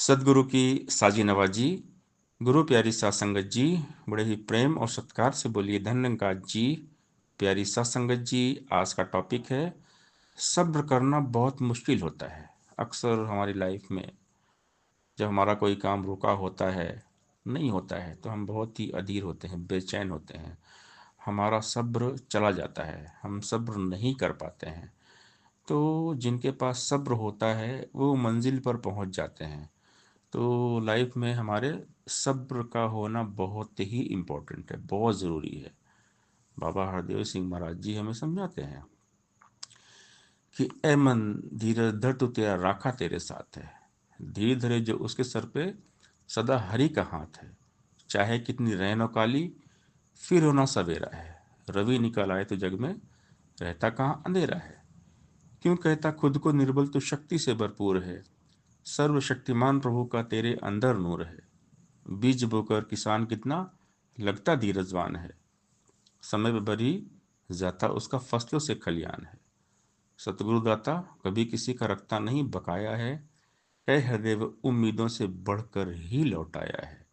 सदगुरु की साजी नवाजी, गुरु प्यारी सात संगत जी, बड़े ही प्रेम और सत्कार से बोलिए धन्यवाद जी। प्यारी सात संगत जी, आज का टॉपिक है सब्र करना बहुत मुश्किल होता है। अक्सर हमारी लाइफ में जब हमारा कोई काम रुका होता है, नहीं होता है, तो हम बहुत ही अधीर होते हैं, बेचैन होते हैं, हमारा सब्र चला जाता है, हम सब्र नहीं कर पाते हैं। तो जिनके पास सब्र होता है वो मंजिल पर पहुंच जाते हैं। तो लाइफ में हमारे सब्र का होना बहुत ही इम्पोर्टेंट है, बहुत ज़रूरी है। बाबा हरदेव सिंह महाराज जी हमें समझाते हैं कि ए मन धीरज धर, तू तेरा राखा तेरे साथ है। धीरे धीरे जो उसके सर पे सदा हरि का हाथ है। चाहे कितनी रैनो काली, फिर होना सवेरा है। रवि निकल आए तो जग में रहता कहाँ अंधेरा है। क्यों कहता खुद को निर्बल, तो शक्ति से भरपूर है। सर्वशक्तिमान प्रभु का तेरे अंदर नूर है। बीज बोकर किसान कितना लगता धीरजवान है। समय पे भरी जाता उसका फसलों से खलियान है। सतगुरु दाता कभी किसी का रखता नहीं बकाया है। है हृदय उम्मीदों से बढ़कर ही लौटाया है।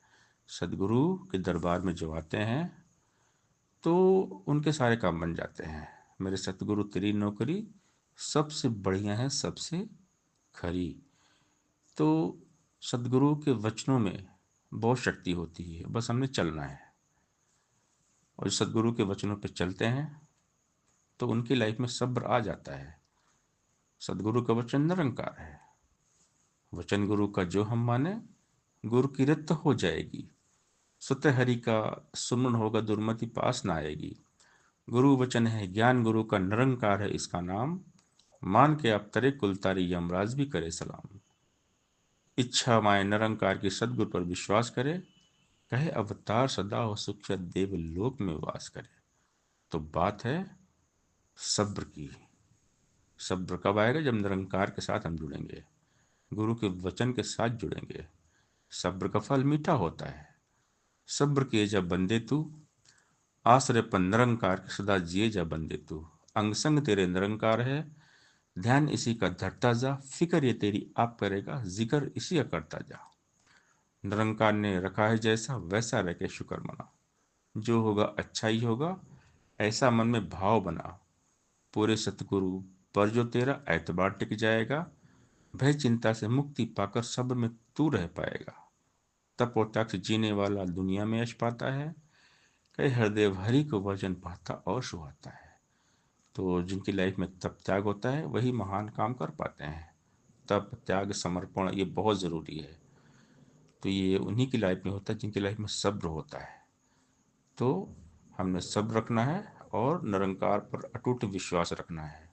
सदगुरु के दरबार में जो आते हैं तो उनके सारे काम बन जाते हैं। मेरे सतगुरु तेरी नौकरी सबसे बढ़िया है, सबसे खरी। तो सदगुरु के वचनों में बहुत शक्ति होती है, बस हमने चलना है। और सदगुरु के वचनों पे चलते हैं तो उनकी लाइफ में सब्र आ जाता है। सदगुरु का वचन निरंकार है। वचन गुरु का जो हम माने, गुरु की रित हो जाएगी। सुत हरि का सुमन होगा, दुर्मति पास न आएगी। गुरु वचन है ज्ञान, गुरु का निरंकार है इसका नाम। मान के आप तरे कुलतारी, यमराज भी करे सलाम। इच्छा माए निरंकार की, सदगुरु पर विश्वास करे। कहे अवतार सदा हो सुख, देव लोक में वास करे। तो बात है सब्र की। सब्र कब आएगा? जब निरंकार के साथ हम जुड़ेंगे, गुरु के वचन के साथ जुड़ेंगे। सब्र का फल मीठा होता है। सब्र किए जब बंदे तू, आश्रय पर निरंकार के सदा जिए जा बंदे तू। अंग संग तेरे निरंकार है, ध्यान इसी का धरता जा। फिक्र ये तेरी आप करेगा, जिक्र इसी का करता जा। निरंकार ने रखा है जैसा, वैसा रह के शुक्र मना। जो होगा अच्छा ही होगा, ऐसा मन में भाव बना। पूरे सतगुरु पर जो तेरा एतबार टिक जाएगा। भय चिंता से मुक्ति पाकर सब्र में तू रह पाएगा। तप और त्याग से जीने वाला दुनिया में यश पाता है। कई हृदय हरि को वचन पाता और सुहाता है। तो जिनकी लाइफ में तप त्याग होता है वही महान काम कर पाते हैं। तप त्याग समर्पण ये बहुत ज़रूरी है। तो ये उन्हीं की लाइफ में होता है जिनकी लाइफ में सब्र होता है। तो हमने सब्र रखना है और निरंकार पर अटूट विश्वास रखना है।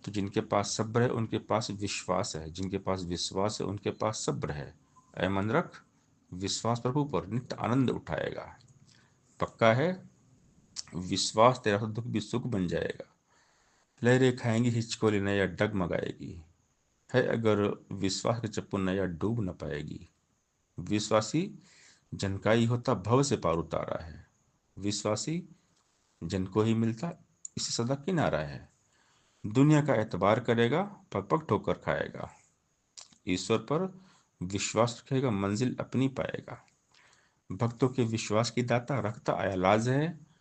तो जिनके पास सब्र है उनके पास विश्वास है, जिनके पास विश्वास है उनके पास सब्र है। ऐ मन रख विश्वास प्रभु पर, नित्य आनंद उठाएगा। पक्का है विश्वास तेरा तो दुख भी सुख बन जाएगा। लहरें खाएंगी हिचकोले नया डगमगाएगी। है अगर विश्वास के चप्पू नया डूब न पाएगी। विश्वासी जन का ही होता भव से पार उतारा है। विश्वासी जन को ही मिलता इसे सदा किनारा है। दुनिया का एतबार करेगा, पग पग ठोकर खाएगा। ईश्वर पर विश्वास रखेगा, मंजिल अपनी पाएगा। भक्तों के विश्वास की दाता रखता आया लाज है।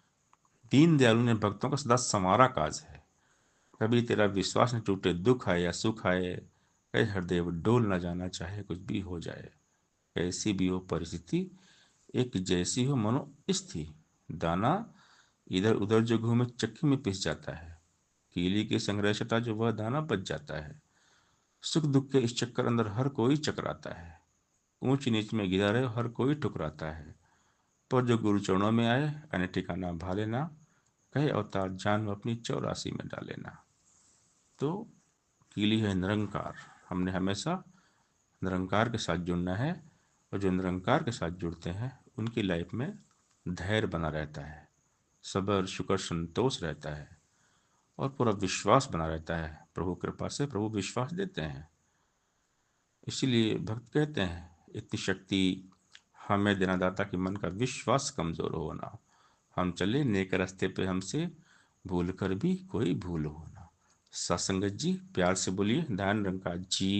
दीन दयालु ने भक्तों का सदा संवारा काज है। कभी तेरा विश्वास न टूटे, दुख आए या सुख आए। कहे हृदय डोल न जाना, चाहे कुछ भी हो जाए। कैसी भी हो परिस्थिति, एक जैसी हो मनो स्थिति। दाना इधर उधर जो घूमे चक्की में पिस जाता है। कीली के संग्रहता जो वह दाना बच जाता है। सुख दुख के इस चक्कर अंदर हर कोई चकराता है। ऊंच नीच में गिरा रहे हर कोई ठुकराता है। पर जो गुरु चरणों में आए, अने ठिकाना भा लेना। कहे अवतार जान अपनी 84 में डालेना। तो कीली है निरंकार। हमने हमेशा निरंकार के साथ जुड़ना है। और जो निरंकार के साथ जुड़ते हैं उनकी लाइफ में धैर्य बना रहता है, सब्र शुक्र संतोष रहता है और पूरा विश्वास बना रहता है। प्रभु कृपा से प्रभु विश्वास देते हैं। इसीलिए भक्त कहते हैं इतनी शक्ति हमें देना दाता कि मन का विश्वास कमजोर होना। हम चले नेक रास्ते पे, हमसे भूल कर भी कोई भूल होना। सत्संगत जी प्यार से बोलिए ध्यान रंका जी।